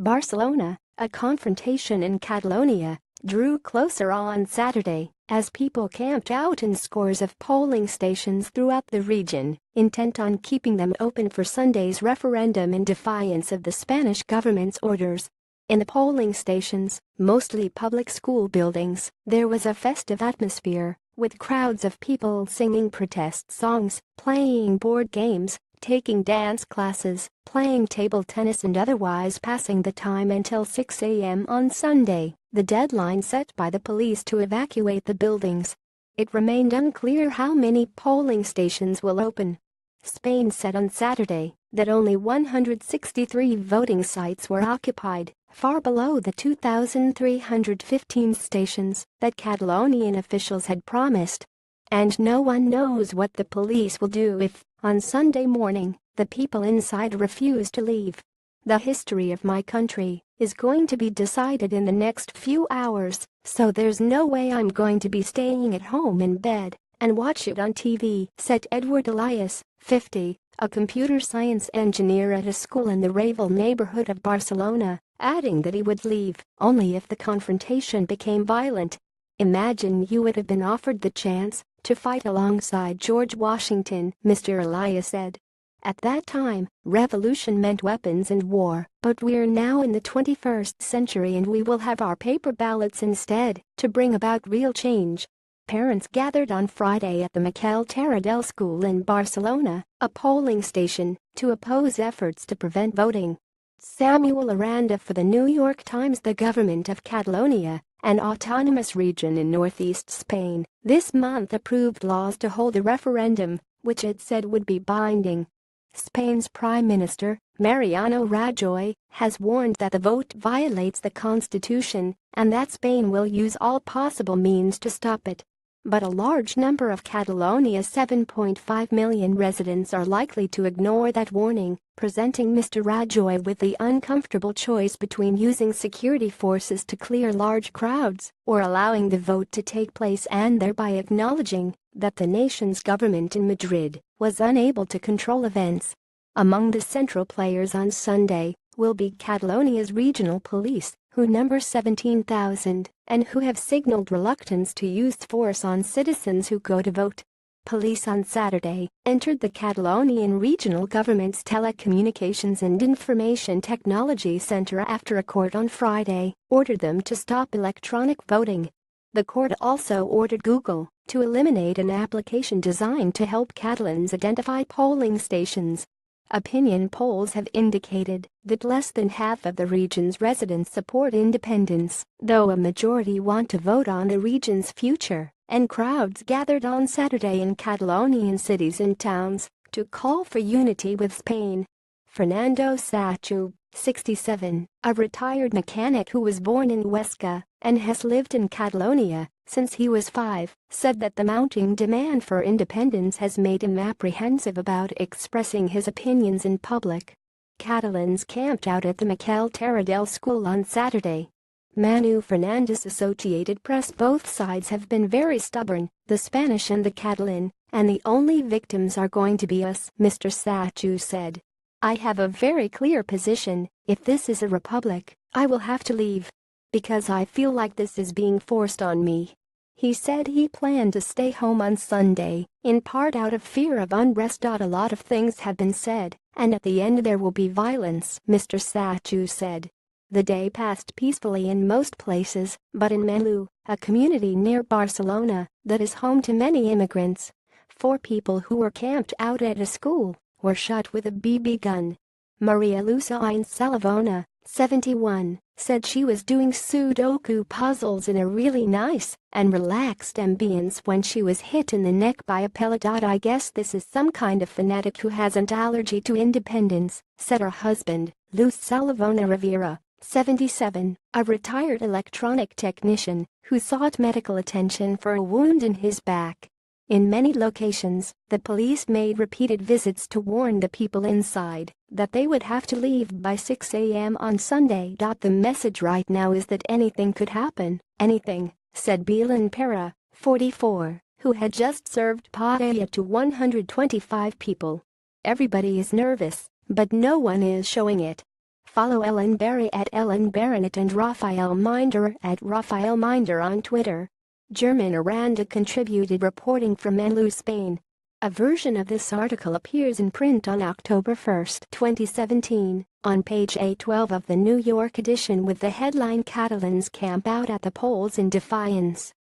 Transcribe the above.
Barcelona, a confrontation in Catalonia, drew closer on Saturday as people camped out in scores of polling stations throughout the region, intent on keeping them open for Sunday's referendum in defiance of the Spanish government's orders. In the polling stations, mostly public school buildings, there was a festive atmosphere, with crowds of people singing protest songs, playing board games, taking dance classes, playing table tennis and otherwise passing the time until 6 a.m. on Sunday, the deadline set by the police to evacuate the buildings. It remained unclear how many polling stations will open. Spain said on Saturday that only 163 voting sites were occupied, far below the 2,315 stations that Catalonian officials had promised. And no one knows what the police will do if, on Sunday morning, the people inside refuse to leave. The history of my country is going to be decided in the next few hours, so there's no way I'm going to be staying at home in bed and watch it on TV, said Edward Elias, 50, a computer science engineer at a school in the Raval neighborhood of Barcelona, adding that he would leave only if the confrontation became violent. Imagine you would have been offered the chance to fight alongside George Washington, Mr. Elias said. At that time, revolution meant weapons and war, but we're now in the 21st century and we will have our paper ballots instead to bring about real change. Parents gathered on Friday at the Miquel Tarradell School in Barcelona, a polling station, to oppose efforts to prevent voting. Samuel Aranda for the New York Times. The government of Catalonia, an autonomous region in northeast Spain, this month approved laws to hold a referendum, which it said would be binding. Spain's Prime Minister, Mariano Rajoy, has warned that the vote violates the constitution and that Spain will use all possible means to stop it. But a large number of Catalonia's 7.5 million residents are likely to ignore that warning, presenting Mr. Rajoy with the uncomfortable choice between using security forces to clear large crowds or allowing the vote to take place and thereby acknowledging that the nation's government in Madrid was unable to control events. Among the central players on Sunday will be Catalonia's regional police, who number 17,000 and who have signaled reluctance to use force on citizens who go to vote. Police on Saturday entered the Catalonian regional government's telecommunications and information technology center after a court on Friday ordered them to stop electronic voting. The court also ordered Google to eliminate an application designed to help Catalans identify polling stations. Opinion polls have indicated that less than half of the region's residents support independence, though a majority want to vote on the region's future, and crowds gathered on Saturday in Catalonian cities and towns to call for unity with Spain. Fernando Sachu, 67, a retired mechanic who was born in Huesca and has lived in Catalonia since he was 5, said that the mounting demand for independence has made him apprehensive about expressing his opinions in public. Catalans camped out at the Miquel Tarradell School on Saturday. Manu Fernandez, Associated Press. Both sides have been very stubborn, the Spanish and the Catalan, and the only victims are going to be us, Mr. Sachu said. I have a very clear position. If this is a republic, I will have to leave. Because I feel like this is being forced on me. He said he planned to stay home on Sunday, in part out of fear of unrest. A lot of things have been said, and at the end there will be violence, Mr. Sachu said. The day passed peacefully in most places, but in Melu, a community near Barcelona that is home to many immigrants, 4 people who were camped out at a school were shot with a BB gun. Maria Luisa Salavona, 71, said she was doing Sudoku puzzles in a really nice and relaxed ambience when she was hit in the neck by a pellet. I guess this is some kind of fanatic who has an allergy to independence, said her husband, Luz Salavona Rivera, 77, a retired electronic technician who sought medical attention for a wound in his back. In many locations, the police made repeated visits to warn the people inside that they would have to leave by 6 a.m. on Sunday. The message right now is that anything could happen, anything, said Belan Pera, 44, who had just served paella to 125 people. Everybody is nervous, but no one is showing it. Follow Ellen Barry at Ellen Barrett and Raphael Minder at Raphael Minder on Twitter. German Aranda contributed reporting from Menlo, Spain. A version of this article appears in print on October 1, 2017, on page A12 of the New York edition with the headline "Catalans camp out at the polls in defiance."